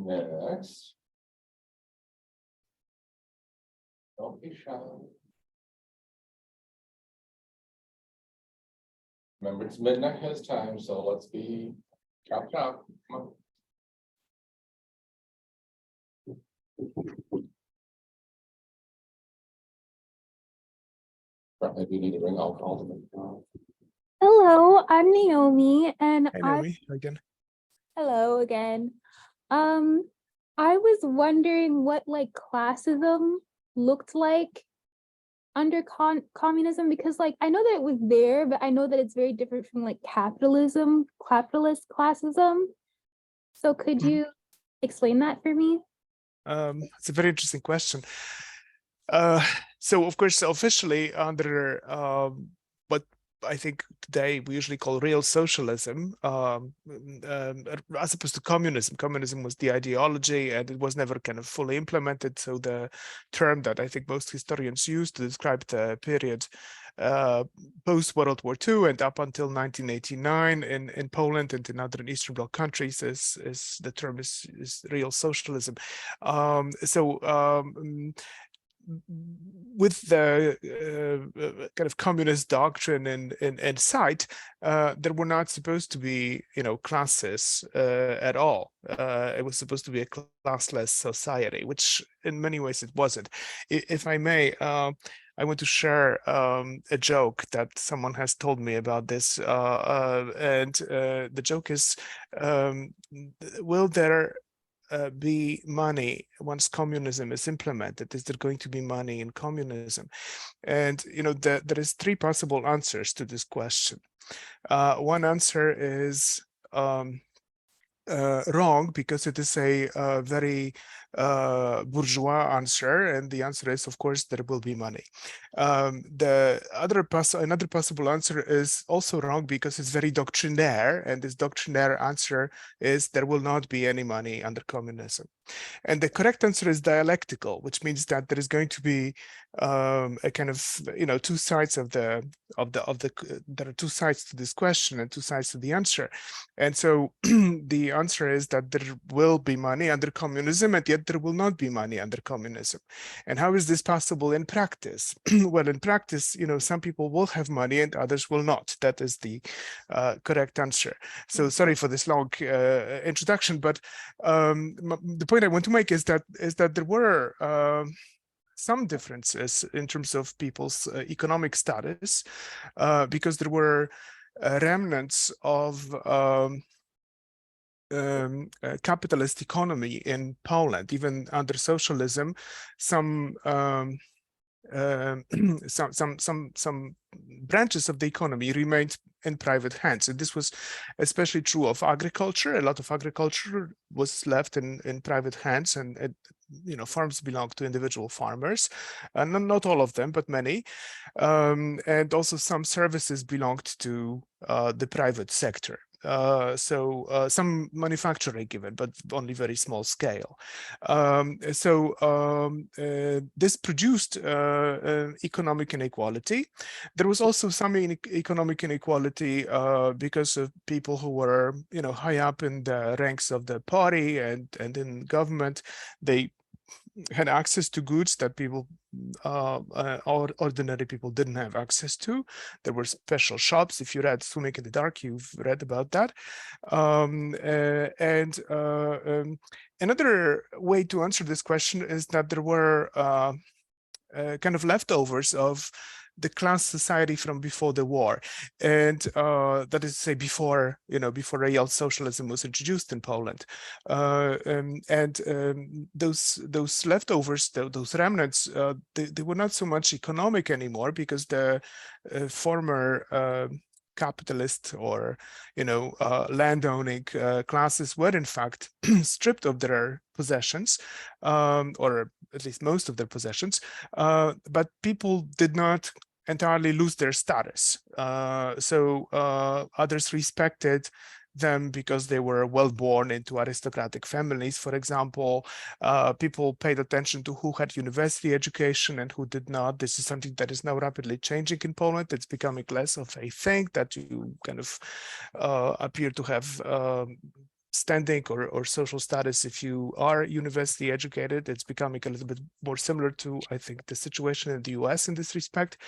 Next. Don't be shy. Remember, it's midnight his time, so let's be chop chop. Come on. Probably do need to ring alcohol to them. Hello, I'm Naomi, and Hey, Naomi, again. hello again. I was wondering what like classism looked like under communism, because like I know that it was there, but I know that it's very different from like capitalist classism. So could you explain that for me? It's a very interesting question. So of course, officially under what I think today we usually call real socialism, as opposed to communism. Communism was the ideology and it was never kind of fully implemented. So the term that I think most historians use to describe the period post World War II and up until 1989 in Poland and in other Eastern Bloc countries is the term is real socialism. With the kind of communist doctrine in sight, there were not supposed to be, classes at all. It was supposed to be a classless society, which in many ways it wasn't. If I may, I want to share a joke that someone has told me about this, and the joke is, will there be money once communism is implemented? Is there going to be money in communism? And there is three possible answers to this question. One answer is wrong, because it is a very bourgeois answer, and the answer is, of course, there will be money. Another possible answer is also wrong, because it's very doctrinaire, and this doctrinaire answer is there will not be any money under communism. And the correct answer is dialectical, which means that there is going to be a kind of two sides there are two sides to this question and two sides to the answer. And so the answer is that there will be money under communism, and yet there will not be money under communism. And how is this possible in practice? Well, in practice, some people will have money and others will not. That is the correct answer. So sorry for this long introduction, but the point I want to make is that there were some differences in terms of people's economic status, because there were remnants of capitalist economy in Poland. Even under socialism, some some branches of the economy remained in private hands, and this was especially true of agriculture. A lot of agriculture was left in private hands, and farms belonged to individual farmers, and not all of them, but many. And also some services belonged to the private sector. Some manufacturing given, but only very small scale. This produced economic inequality. There was also some economic inequality because of people who were, high up in the ranks of the party and in government. They had access to goods that people, ordinary people, didn't have access to. There were special shops. If you read Swimming in the Dark, you've read about that. Another way to answer this question is that there were kind of leftovers of the class society from before the war, and that is to say before real socialism was introduced in Poland, those leftovers, those remnants, they were not so much economic anymore, because the former capitalist or landowning classes were in fact stripped of their possessions, or at least most of their possessions, but people did not entirely lose their status. Others respected them because they were well born into aristocratic families, for example. People paid attention to who had university education and who did not. This is something that is now rapidly changing in Poland. It's becoming less of a thing that you kind of appear to have standing or social status. If you are university educated, it's becoming a little bit more similar to, I think, the situation in the US in this respect.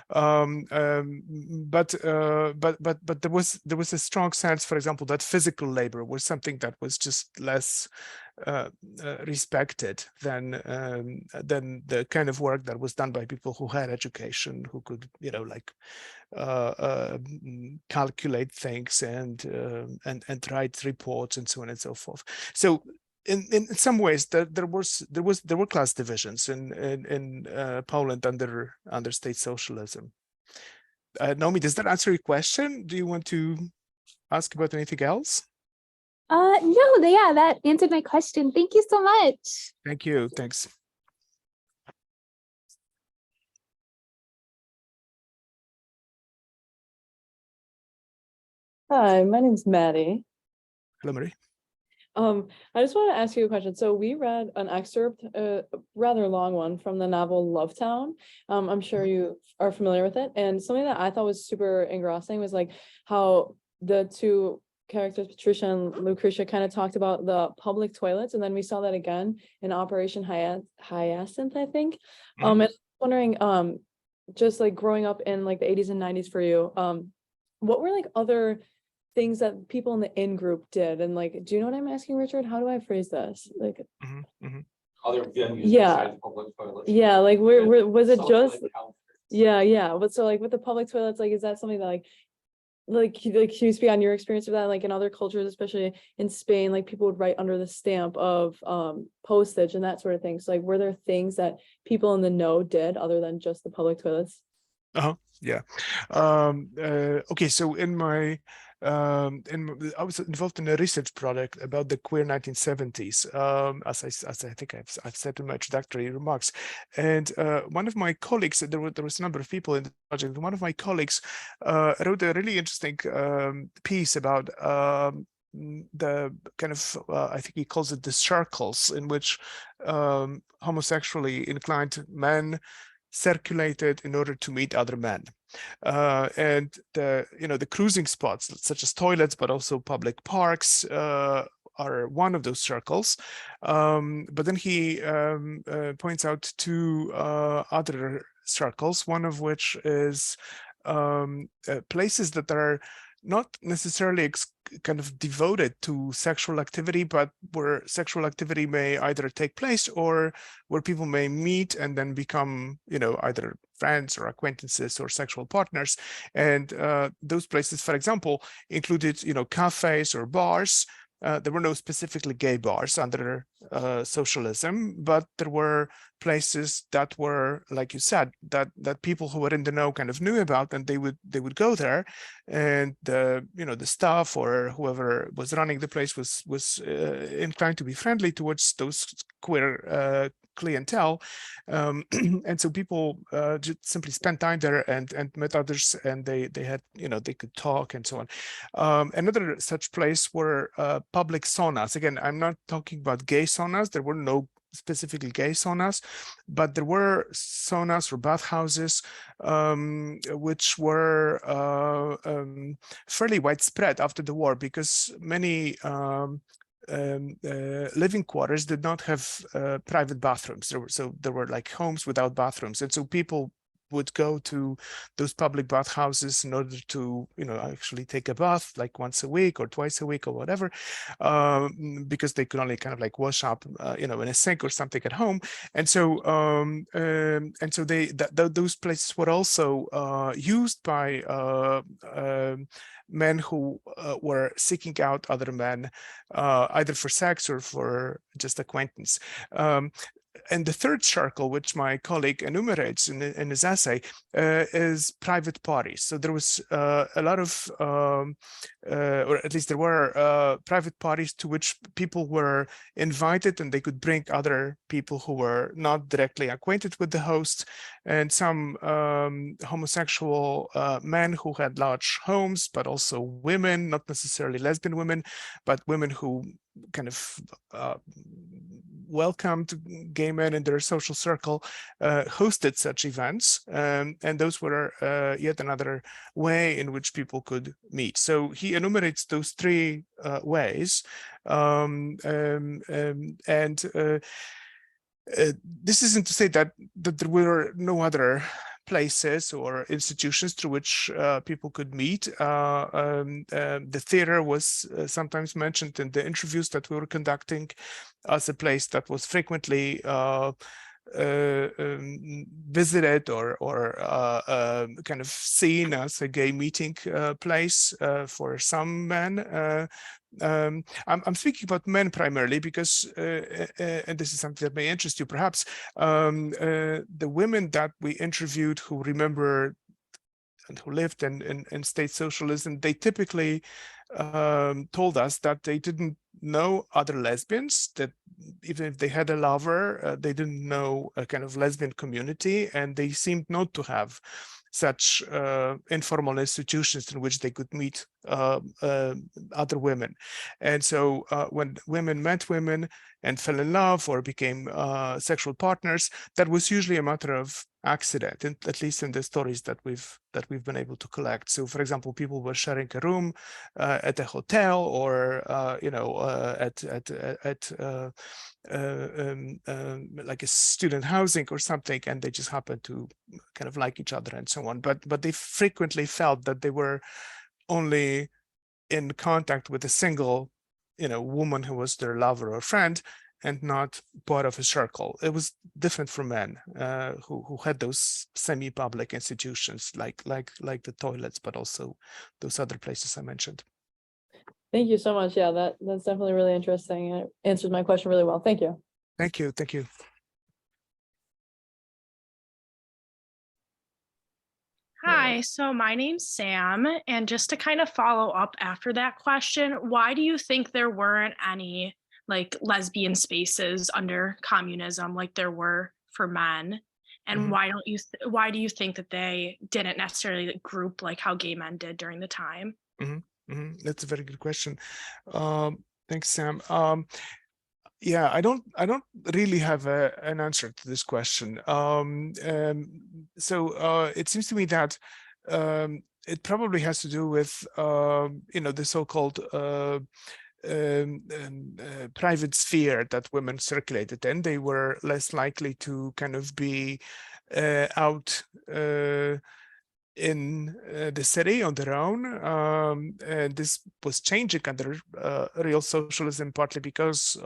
But there was a strong sense, for example, that physical labor was something that was just less respected than the kind of work that was done by people who had education, who could, you know, like calculate things and write reports and so on and so forth. So in some ways there were class divisions in Poland under state socialism. Naomi, does that answer your question? Do you want to ask about anything else? No, yeah, that answered my question. Thank you so much. Thank you. Thanks. Hi, my name's Maddie. Hello, Marie. I just want to ask you a question. So we read an excerpt, a rather long one, from the novel Lovetown. I'm sure you are familiar with it. And something that I thought was super engrossing was like how the two characters, Patricia and Lucretia, kind of talked about the public toilets. And then we saw that again in Operation Hyacinth, I think. And I'm wondering, just like growing up in like the 80s and 90s for you, what were like other things that people in the in-group did? And like, do you know what I'm asking, Richard? How do I phrase this? Like, Other venues Yeah. besides public toilets. yeah, like where was it Social just, encounters. yeah. But so like with the public toilets, like, is that something that can you speak on your experience of that? Like in other cultures, especially in Spain, like people would write under the stamp of postage and that sort of thing. So like, were there things that people in the know did other than just the public toilets? Yeah. Okay, so I was involved in a research project about the queer 1970s, as I think I've said in my introductory remarks. And one of my colleagues, there was a number of people in the project. One of my colleagues wrote a really interesting piece about the kind of I think he calls it the circles in which homosexually inclined men circulated in order to meet other men. And the cruising spots such as toilets, but also public parks are one of those circles. But then he points out two other circles, one of which is places that are not necessarily kind of devoted to sexual activity, but where sexual activity may either take place or where people may meet and then become, either friends or acquaintances or sexual partners. And those places, for example, included, cafes or bars. There were no specifically gay bars under socialism, but there were places that were, like you said, that people who were in the know kind of knew about, and they would go there, and the staff or whoever was running the place was inclined to be friendly towards those queer clientele, and so people just simply spent time there and met others, and they had they could talk and so on. Another such place were public saunas. Again, I'm not talking about gay saunas. There were no specifically gay saunas, but there were saunas or bathhouses which were fairly widespread after the war, because many living quarters did not have private bathrooms. There were like homes without bathrooms, and so people would go to those public bathhouses in order to actually take a bath like once a week or twice a week or whatever, because they could only kind of like wash up in a sink or something at home. And so those places were also used by men who were seeking out other men, either for sex or for just acquaintance. And the third circle, which my colleague enumerates in his essay, is private parties. So there was a lot of, or at least there were private parties to which people were invited, and they could bring other people who were not directly acquainted with the host. And some homosexual men who had large homes, but also women, not necessarily lesbian women, but women who kind of welcomed gay men in their social circle, hosted such events, and those were yet another way in which people could meet. So he enumerates those three ways, This isn't to say that there were no other places or institutions through which people could meet. The theater was sometimes mentioned in the interviews that we were conducting as a place that was frequently visited or kind of seen as a gay meeting place for some men. I'm speaking about men primarily because, and this is something that may interest you perhaps, the women that we interviewed who remember and who lived in state socialism, they typically told us that they didn't know other lesbians, that even if they had a lover, they didn't know a kind of lesbian community, and they seemed not to have such informal institutions in which they could meet other women. And so when women met women and fell in love or became sexual partners, that was usually a matter of accident, at least in the stories that we've been able to collect. So, for example, people were sharing a room at a hotel or like a student housing or something, and they just happened to kind of like each other and so on. But they frequently felt that they were only in contact with a single, woman who was their lover or friend, and not part of a circle. It was different from men who had those semi-public institutions like the toilets, but also those other places I mentioned. Thank you so much. Yeah, that's definitely really interesting. It answered my question really well. Thank you. Thank you. Thank you. Hi, so my name's Sam, and just to kind of follow up after that question, why do you think there weren't any like lesbian spaces under communism like there were for men? And why do you think that they didn't necessarily group like how gay men did during the time? That's a very good question. Thanks, Sam. Yeah, I don't really have an answer to this question. So it seems to me that it probably has to do with the so-called private sphere that women circulated in. They were less likely to kind of be out in the city on their own. And this was changing under real socialism, partly because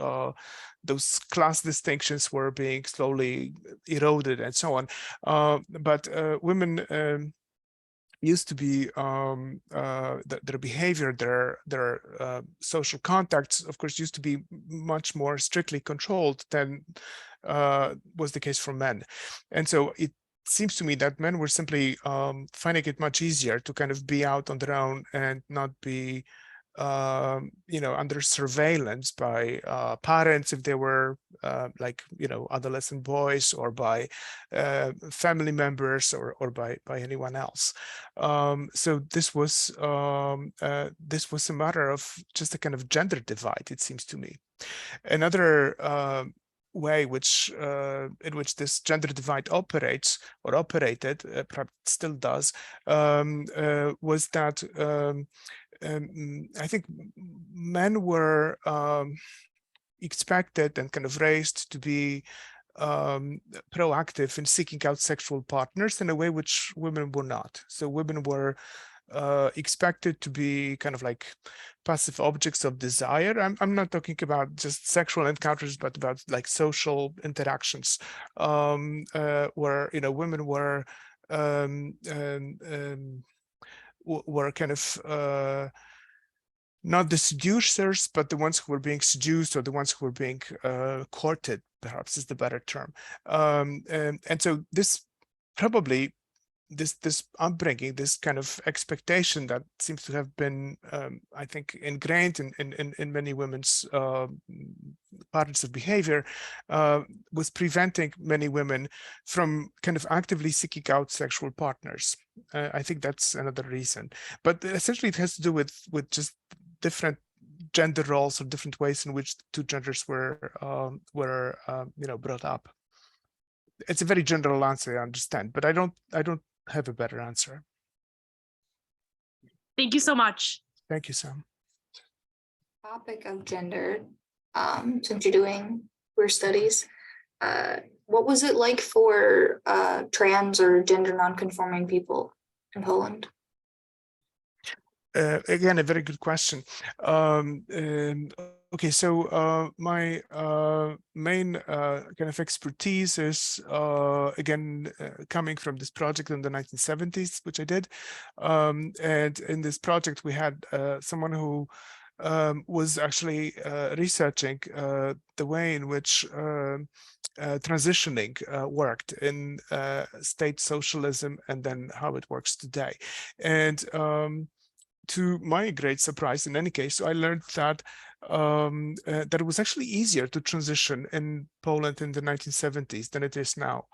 those class distinctions were being slowly eroded and so on. But women used to be their behavior, their social contacts, of course, used to be much more strictly controlled than was the case for men. And so it seems to me that men were simply finding it much easier to kind of be out on their own and not be under surveillance by parents if they were adolescent boys, or by family members, or by anyone else. So this was a matter of just a kind of gender divide, it seems to me. Another way in which this gender divide operates or operated, perhaps still does, was that I think men were expected and kind of raised to be proactive in seeking out sexual partners in a way which women were not. So women were expected to be kind of like passive objects of desire. I'm not talking about just sexual encounters, but about like social interactions, where women were kind of not the seducers, but the ones who were being seduced, or the ones who were being courted, perhaps is the better term. And so this probably, this upbringing, this kind of expectation that seems to have been, I think, ingrained in many women's patterns of behavior, was preventing many women from kind of actively seeking out sexual partners. I think that's another reason. But essentially, it has to do with just different gender roles, or different ways in which two genders were brought up. It's a very general answer, I understand, but I don't have a better answer. Thank you so much. Thank you, Sam. topic of gender, since you're doing queer studies, what was it like for trans or gender non-conforming people in Poland? Again, a very good question. Okay, so my main kind of expertise is again coming from this project in the 1970s, which I did. And in this project, we had someone who was actually researching the way in which transitioning worked in state socialism and then how it works today. And to my great surprise, in any case, I learned that that it was actually easier to transition in Poland in the 1970s than it is now.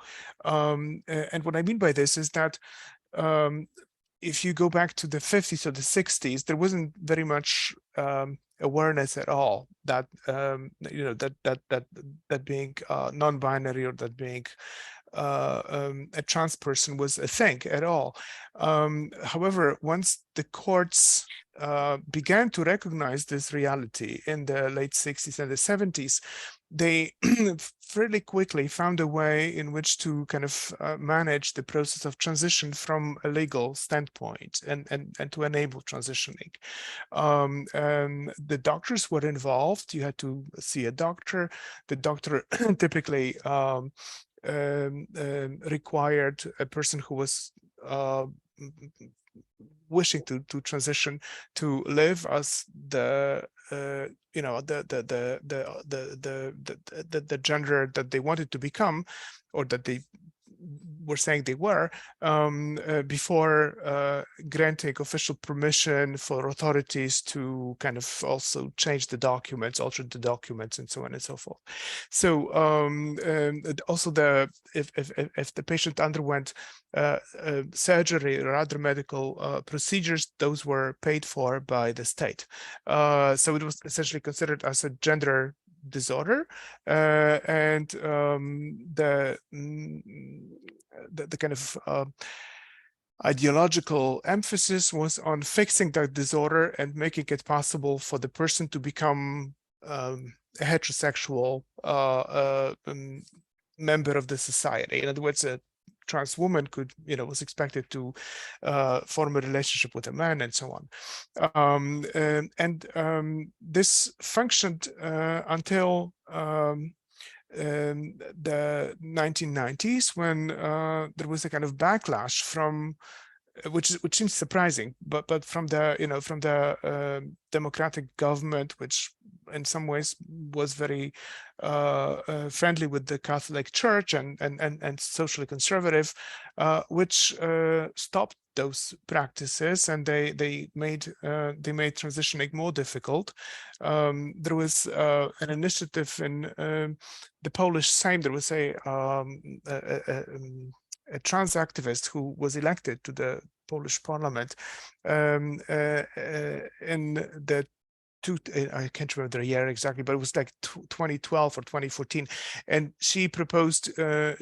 And what I mean by this is that if you go back to the 50s or the 60s, there wasn't very much awareness at all that that being non-binary or that being a trans person was a thing at all. However, once the courts began to recognize this reality in the late 60s and the 70s, they fairly quickly found a way in which to kind of manage the process of transition from a legal standpoint and to enable transitioning. The doctors were involved. You had to see a doctor. The doctor typically required a person who was wishing to transition to live as the the gender that they wanted to become, or that they were saying they were, before granting official permission for authorities to kind of also change the documents, alter the documents, and so on and so forth. So also if the patient underwent surgery or other medical procedures, those were paid for by the state. So it was essentially considered as a gender disorder, and the kind of ideological emphasis was on fixing that disorder and making it possible for the person to become a heterosexual member of the society. In other words, a trans woman could, was expected to form a relationship with a man and so on. This functioned until the 1990s, when there was a kind of backlash from which seems surprising, but from the from the democratic government, which in some ways was very friendly with the Catholic Church and socially conservative, which stopped those practices, and they made transitioning more difficult. There was an initiative in the Polish Sejm. There was a trans activist who was elected to the Polish parliament in the I can't remember the year exactly, but it was like 2012 or 2014, and she proposed it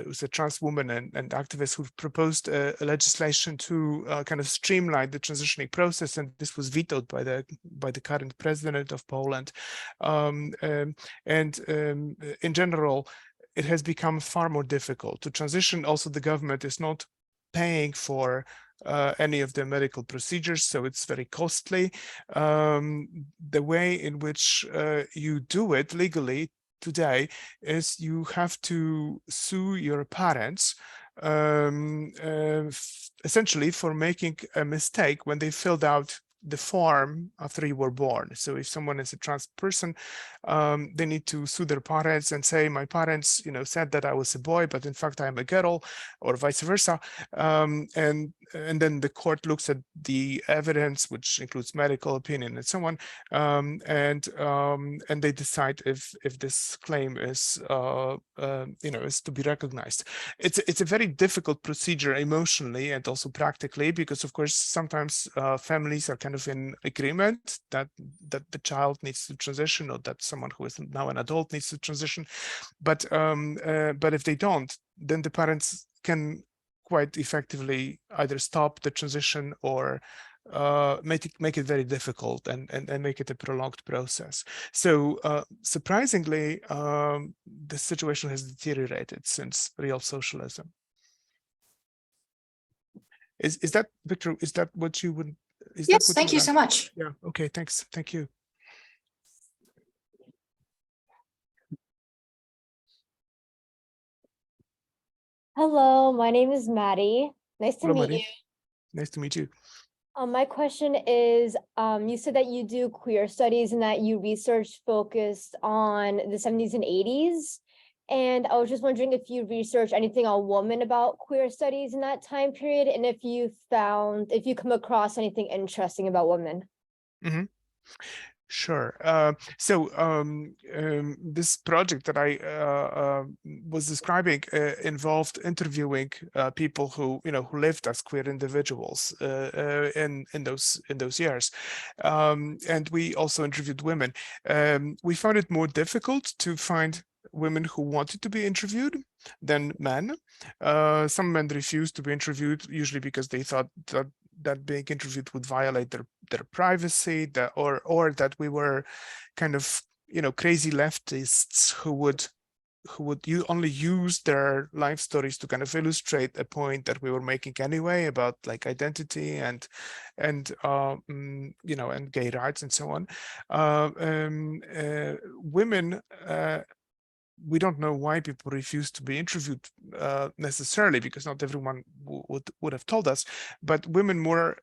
was a trans woman and activist who proposed a legislation to kind of streamline the transitioning process, and this was vetoed by the current president of Poland. In general, it has become far more difficult to transition. Also, the government is not paying for any of the medical procedures, so it's very costly. The way in which you do it legally today is you have to sue your parents essentially for making a mistake when they filled out the form after you were born. So if someone is a trans person, they need to sue their parents and say, my parents, said that I was a boy, but in fact I'm a girl, or vice versa. And then the court looks at the evidence, which includes medical opinion and so on, and they decide if this claim is is to be recognized. It's a very difficult procedure emotionally and also practically, because of course sometimes families are kind of in agreement that the child needs to transition, or that someone who is now an adult needs to transition, but if they don't, then the parents can quite effectively either stop the transition or make it very difficult and make it a prolonged process. So surprisingly, the situation has deteriorated since real socialism. Is that, Victor, is that what you would, is that Yes, what thank you so much. Yeah, okay, thanks. Thank you. Hello, my name is Maddie. Nice to Hello, meet Maddie. you. Nice to meet you. My question is, you said that you do queer studies and that you research focused on the 70s and 80s. And I was just wondering if you researched anything on women about queer studies in that time period, and if you come across anything interesting about women. Mm-hmm. Sure. This project that I was describing involved interviewing people who who lived as queer individuals in those years, and we also interviewed women. We found it more difficult to find women who wanted to be interviewed than men. Some men refused to be interviewed, usually because they thought that being interviewed would violate their privacy, or that we were kind of crazy leftists who would only use their life stories to kind of illustrate a point that we were making anyway about like identity and and gay rights and so on. Women, we don't know why people refuse to be interviewed necessarily, because not everyone would have told us, but women more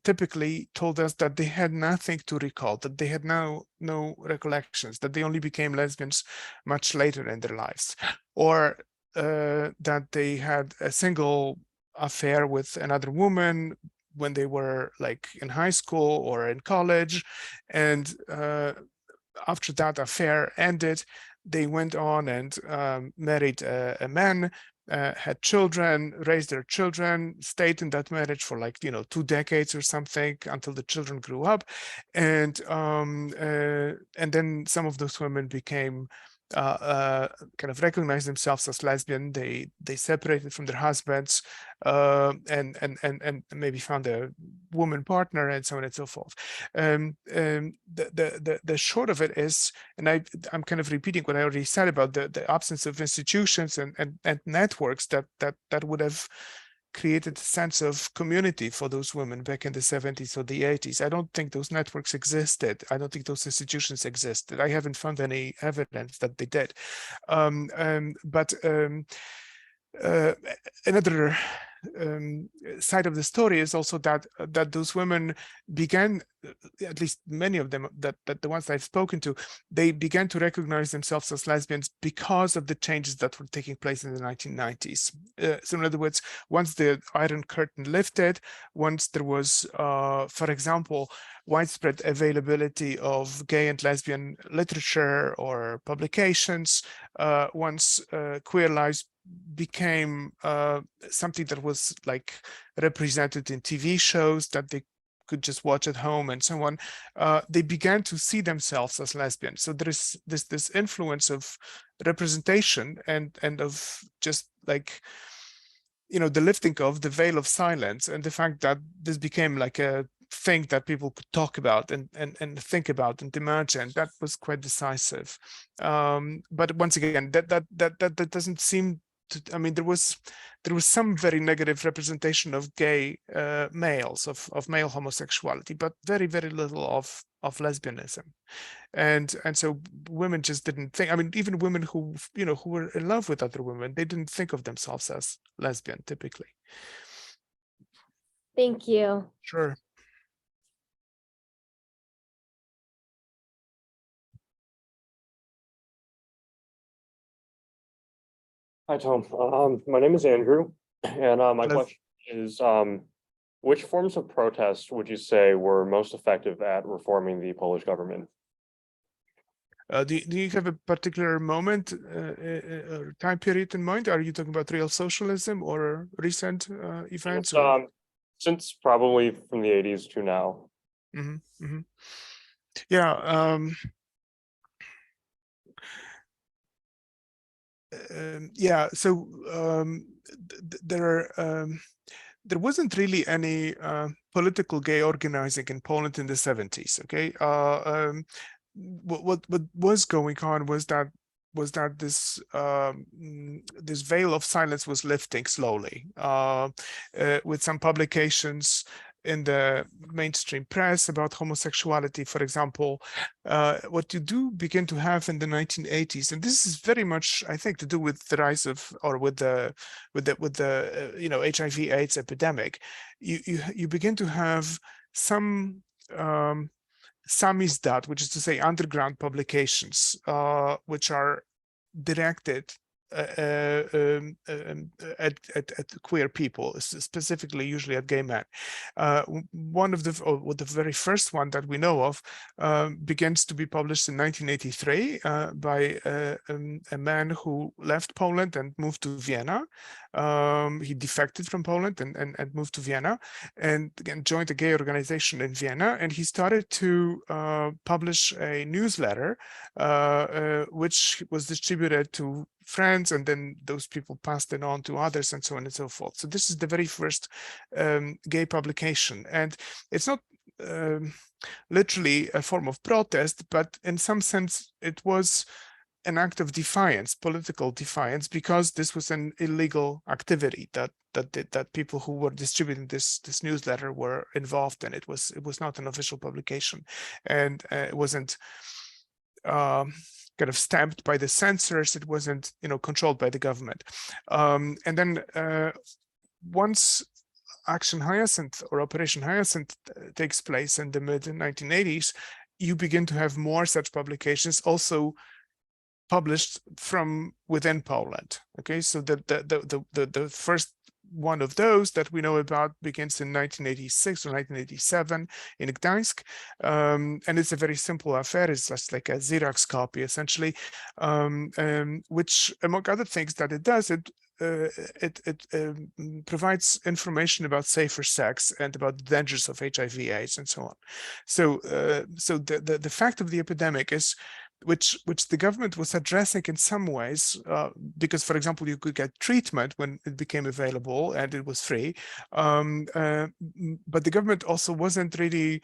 typically told us that they had nothing to recall, that they had no recollections, that they only became lesbians much later in their lives, or that they had a single affair with another woman when they were like in high school or in college, and after that affair ended, they went on and married a man, had children, raised their children, stayed in that marriage for like 2 decades or something until the children grew up, and then some of those women became kind of recognized themselves as lesbian. They separated from their husbands and maybe found a woman partner and so on and so forth. The short of it is, and I'm kind of repeating what I already said about the absence of institutions and networks that would have created a sense of community for those women back in the 70s or the 80s. I don't think those networks existed. I don't think those institutions existed. I haven't found any evidence that they did. But another side of the story is also that those women began, at least many of them, that the ones I've spoken to, they began to recognize themselves as lesbians because of the changes that were taking place in the 1990s. So in other words, once the Iron Curtain lifted, once there was, for example, widespread availability of gay and lesbian literature or publications, once queer lives became something that was like represented in TV shows that they could just watch at home and so on, they began to see themselves as lesbians. So there is this influence of representation and of just like the lifting of the veil of silence, and the fact that this became like a thing that people could talk about and think about and imagine. That was quite decisive. But once again, that doesn't seem to, I mean, there was some very negative representation of gay males, of male homosexuality, but very little of lesbianism. And so women just didn't think, I mean, even women who who were in love with other women, they didn't think of themselves as lesbian typically. Thank you. Sure. Hi, Tom. My name is Andrew, and my Hello. question is, which forms of protest would you say were most effective at reforming the Polish government? Do you have a particular moment or time period in mind? Are you talking about real socialism or recent events? Since probably from the 80s to now. Yeah. Yeah. So there are there wasn't really any political gay organizing in Poland in the 70s. Okay, what was going on was that this this veil of silence was lifting slowly, with some publications in the mainstream press about homosexuality, for example. What you do begin to have in the 1980s, and this is very much, I think, to do with the rise of, or with the you know, HIV/AIDS epidemic. You begin to have some samizdat, which is to say underground publications, which are directed at queer people, specifically usually at gay men. One of the very first one that we know of begins to be published in 1983 by a man who left Poland and moved to Vienna. He defected from Poland and moved to Vienna, and again joined a gay organization in Vienna, and he started to publish a newsletter which was distributed to friends, and then those people passed it on to others, and so on and so forth. So this is the very first gay publication, and it's not literally a form of protest, but in some sense it was an act of defiance, political defiance, because this was an illegal activity that people who were distributing this newsletter were involved in. It was not an official publication, and it wasn't kind of stamped by the censors. It wasn't, you know, controlled by the government. And then once Action Hyacinth or Operation Hyacinth takes place in the mid 1980s, you begin to have more such publications, also published from within Poland. Okay, so the first one of those that we know about begins in 1986 or 1987 in Gdańsk, and it's a very simple affair. It's just like a Xerox copy, essentially, which, among other things that it does, it provides information about safer sex and about the dangers of HIV/AIDS and so on. So, the fact of the epidemic is, which the government was addressing in some ways, because, for example, you could get treatment when it became available and it was free, but the government also wasn't really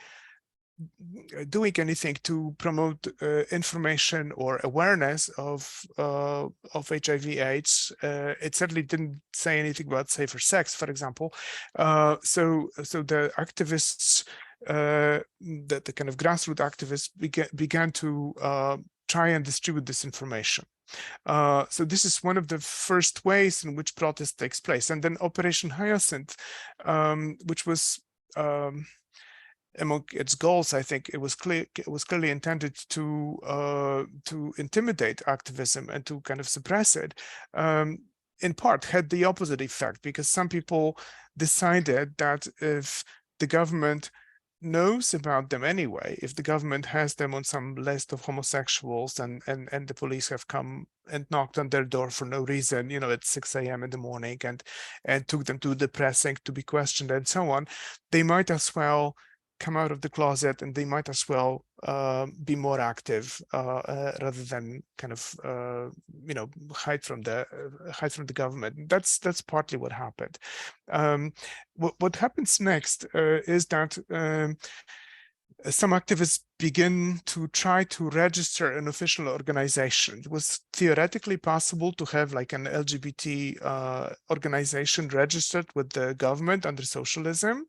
doing anything to promote information or awareness of HIV/AIDS. It certainly didn't say anything about safer sex, for example. So the activists, the kind of grassroots activists, began to try and distribute this information. So this is one of the first ways in which protest takes place. And then Operation Hyacinth, which was among its goals, I think it was clearly intended to intimidate activism and to kind of suppress it. In part, had the opposite effect, because some people decided that if the government knows about them anyway, if the government has them on some list of homosexuals, and the police have come and knocked on their door for no reason, you know, at 6 a.m. in the morning, and took them to the precinct to be questioned and so on, they might as well come out of the closet, and they might as well be more active rather than kind of you know, hide from the government. That's partly what happened. What happens next is that some activists begin to try to register an official organization. It was theoretically possible to have like an LGBT organization registered with the government under socialism.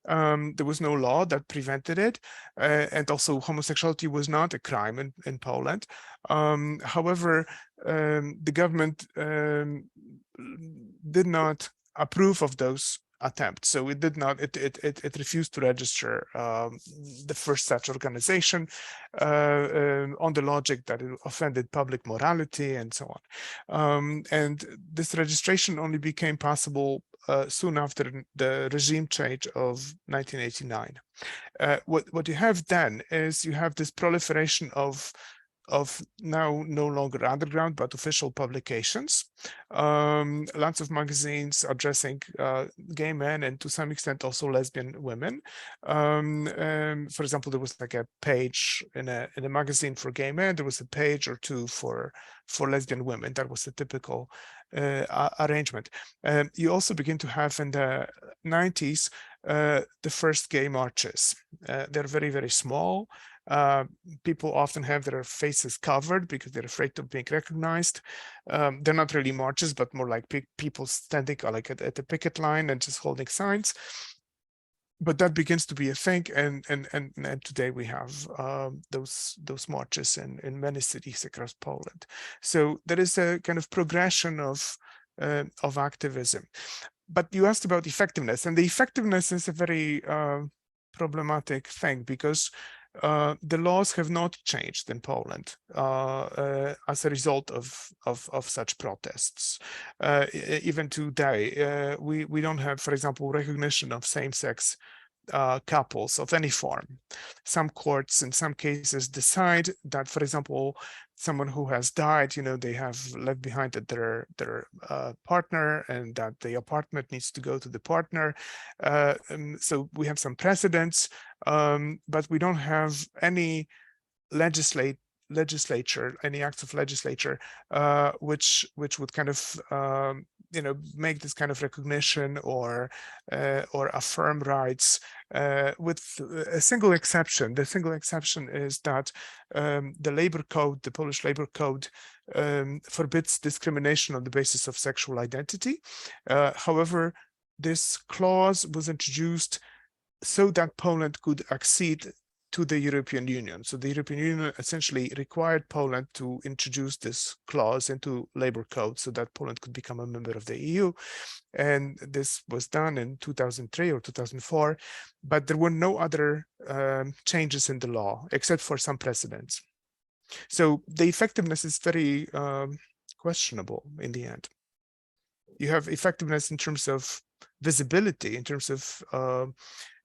There was no law that prevented it, and also homosexuality was not a crime in Poland. However, the government did not approve of those attempt. So it did not, it refused to register the first such organization on the logic that it offended public morality and so on. And this registration only became possible soon after the regime change of 1989. What you have then is you have this proliferation of of now no longer underground, but official publications. Lots of magazines addressing gay men and to some extent also lesbian women. For example, there was like a page in a magazine for gay men. There was a page or two for lesbian women. That was a typical arrangement. You also begin to have in the 90s the first gay marches. They're very, very small. People often have their faces covered because they're afraid of being recognized. They're not really marches, but more like people standing like at the picket line and just holding signs. But that begins to be a thing, and today we have those marches in many cities across Poland. So there is a kind of progression of activism. But you asked about effectiveness, and the effectiveness is a very problematic thing because the laws have not changed in Poland as a result of such protests. Even today, we don't have, for example, recognition of same-sex couples of any form. Some courts in some cases decide that, for example, someone who has died, they have left behind their partner, and that the apartment needs to go to the partner. So we have some precedents, but we don't have any legislature, any acts of legislature, which would kind of make this kind of recognition or affirm rights, with a single exception. The single exception is that the labor code, the Polish labor code, forbids discrimination on the basis of sexual identity. However, this clause was introduced so that Poland could accede to the European Union. So the European Union essentially required Poland to introduce this clause into labor code so that Poland could become a member of the EU. And this was done in 2003 or 2004, but there were no other changes in the law except for some precedents. So the effectiveness is very questionable in the end. You have effectiveness in terms of visibility, in terms of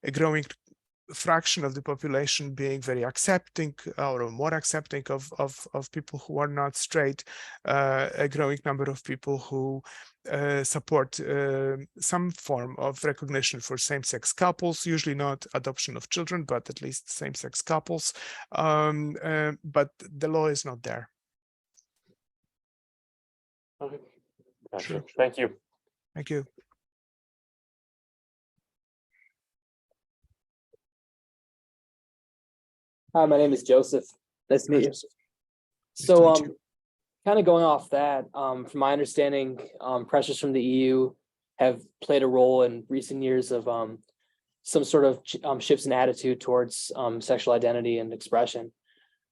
a growing fraction of the population being very accepting or more accepting of people who are not straight, a growing number of people who support some form of recognition for same-sex couples, usually not adoption of children, but at least same-sex couples. But the law is not there. Okay. Gotcha. Sure. Thank you. Thank you. Hi, my name is Joseph. Nice to meet you. So, kind of going off that, from my understanding, pressures from the EU have played a role in recent years of some sort of shifts in attitude towards sexual identity and expression.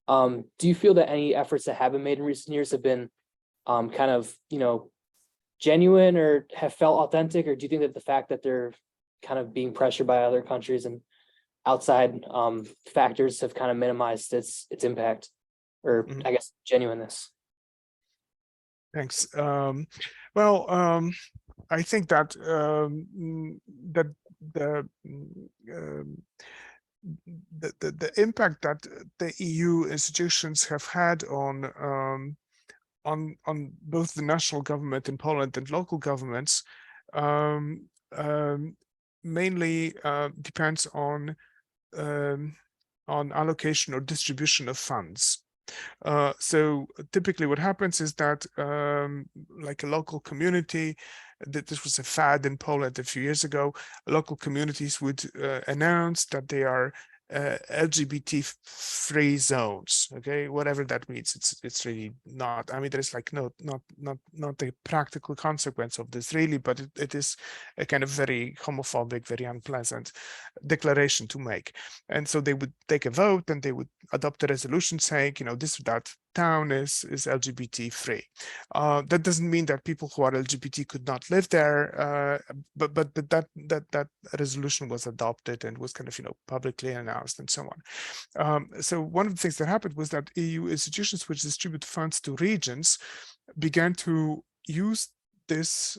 Do you feel that any efforts that have been made in recent years have been kind of, genuine or have felt authentic, or do you think that the fact that they're kind of being pressured by other countries and outside factors have kind of minimized its impact, or I guess genuineness? Thanks. Well, I think that the impact that the EU institutions have had on both the national government in Poland and local governments mainly depends on allocation or distribution of funds. So typically what happens is that like a local community, that this was a fad in Poland a few years ago, local communities would announce that they are LGBT-free zones. Okay, whatever that means, it's really not. I mean, there is like not a practical consequence of this really, but it is a kind of very homophobic, very unpleasant declaration to make. And so they would take a vote and they would adopt a resolution saying, this or that town is LGBT free. That doesn't mean that people who are LGBT could not live there, but that resolution was adopted and was kind of publicly announced and so on. So one of the things that happened was that EU institutions which distribute funds to regions began to use this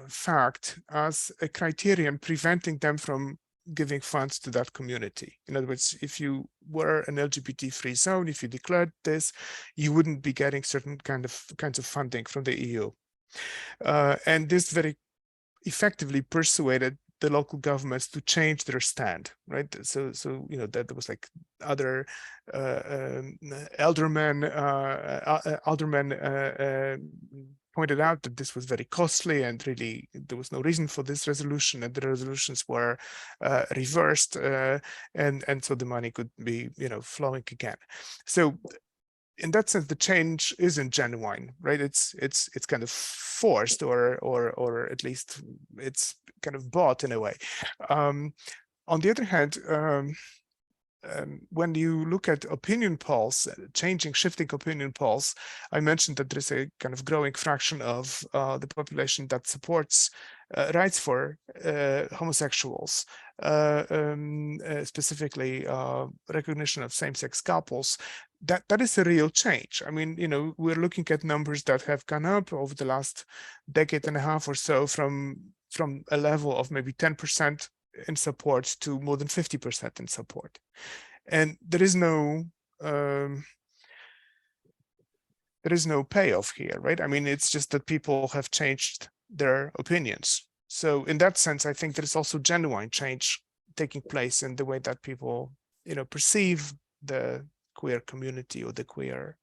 fact as a criterion preventing them from giving funds to that community. In other words, if you were an LGBT-free zone, if you declared this, you wouldn't be getting certain kinds of funding from the EU. And this very effectively persuaded the local governments to change their stand, right? So you know that there was like other aldermen pointed out that this was very costly and really there was no reason for this resolution, and the resolutions were reversed, and so the money could be, you know, flowing again. So in that sense, the change isn't genuine, right? It's kind of forced, or at least it's kind of bought in a way. On the other hand, when you look at opinion polls, shifting opinion polls, I mentioned that there's a kind of growing fraction of the population that supports rights for homosexuals, specifically recognition of same-sex couples. That is a real change. I mean, you know, we're looking at numbers that have gone up over the last decade and a half or so from a level of maybe 10% in support to more than 50% in support. And there is no payoff here, right? I mean, it's just that people have changed their opinions. So in that sense, I think there is also genuine change taking place in the way that people, you know, perceive the queer community or the queer,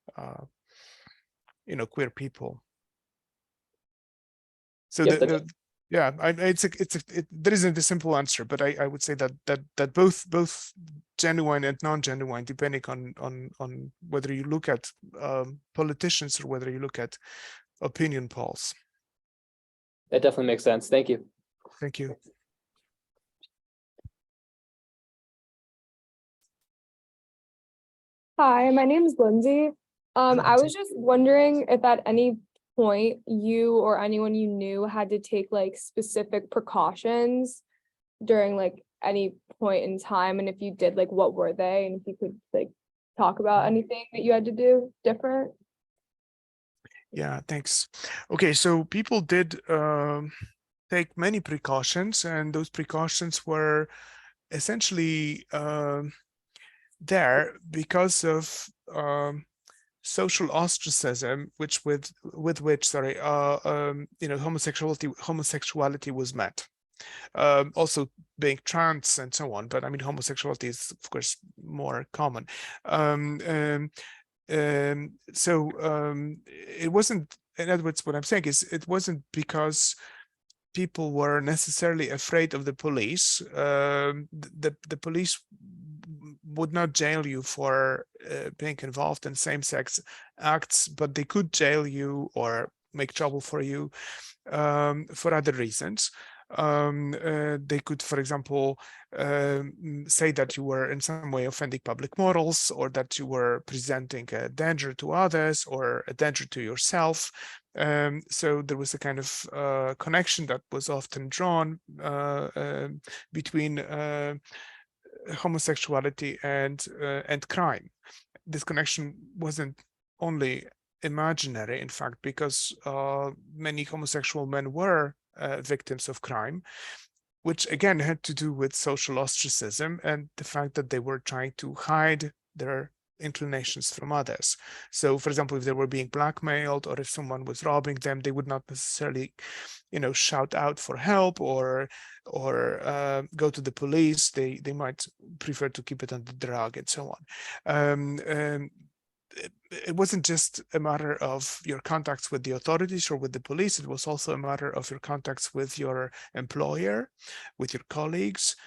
you know, queer people. So Yep, yeah, there isn't a simple answer, but I would say that both genuine and non-genuine, depending on whether you look at politicians or whether you look at opinion polls. that definitely makes sense. Thank you. Thank you. Hi, my name is Lindsay. I was just wondering if at any point you or anyone you knew had to take like specific precautions during like any point in time, and if you did, like what were they, and if you could like talk about anything that you had to do different. Yeah, thanks. Okay, so people did take many precautions, and those precautions were essentially there because of social ostracism, with which, sorry, you know, homosexuality was met. Also being trans and so on, but I mean, homosexuality is of course more common. It wasn't, in other words, what I'm saying is it wasn't because people were necessarily afraid of the police. The police would not jail you for being involved in same-sex acts, but they could jail you or make trouble for you for other reasons. They could, for example, say that you were in some way offending public morals, or that you were presenting a danger to others or a danger to yourself. So there was a kind of connection that was often drawn between homosexuality and crime. This connection wasn't only imaginary, in fact, because many homosexual men were victims of crime, which again had to do with social ostracism and the fact that they were trying to hide their inclinations from others. So, for example, if they were being blackmailed or if someone was robbing them, they would not necessarily, you know, shout out for help or go to the police. They might prefer to keep it under the rug and so on. It wasn't just a matter of your contacts with the authorities or with the police. It was also a matter of your contacts with your employer, with your colleagues,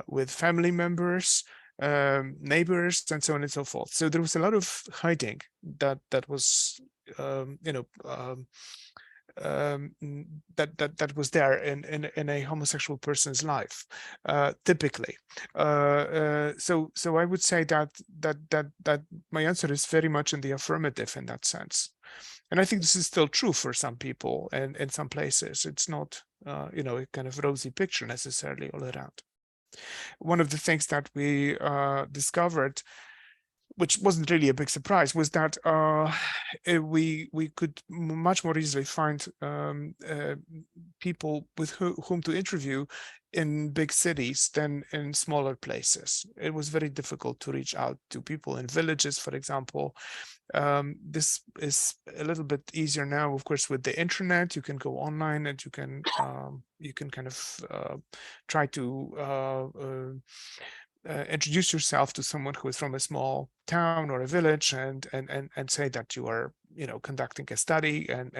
with family members, neighbors, and so on and so forth. So there was a lot of hiding that was, you know, that was there in a homosexual person's life, typically. So I would say that my answer is very much in the affirmative in that sense, and I think this is still true for some people and in some places. It's not you know, a kind of rosy picture necessarily all around. One of the things that we discovered which wasn't really a big surprise, was that we could much more easily find people with whom to interview in big cities than in smaller places. It was very difficult to reach out to people in villages, for example. This is a little bit easier now, of course, with the internet. You can go online and you can kind of try to introduce yourself to someone who is from a small town or a village and say that you are, you know, conducting a study, and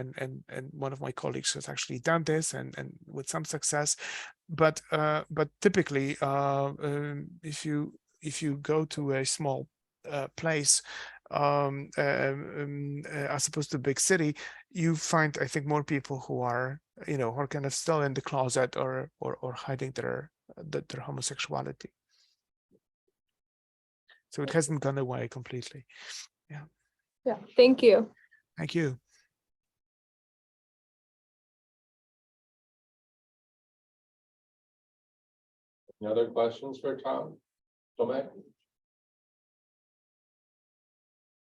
one of my colleagues has actually done this and with some success. But typically if you go to a small place as opposed to a big city, you find, I think, more people who are, you know, who are kind of still in the closet or hiding their homosexuality. So it hasn't gone away completely. Yeah. Yeah, thank you. Thank you. Any other questions for Tom? Tomek?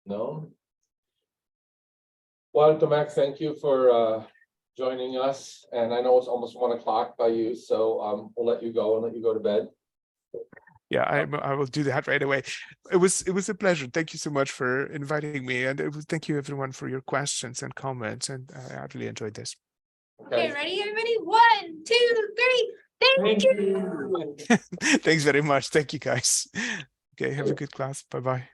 No? Well, Tomek, thank you for joining us. And I know it's almost 1 o'clock by you, so we'll let you go and let you go to bed. Yeah, I will do that right away. It was a pleasure. Thank you so much for inviting me, and thank you everyone for your questions and comments. And I really enjoyed this. Okay, ready, everybody? 1, 2, 3. Thank you. Thanks very much. Thank you, guys. Okay, have a good class. Bye-bye.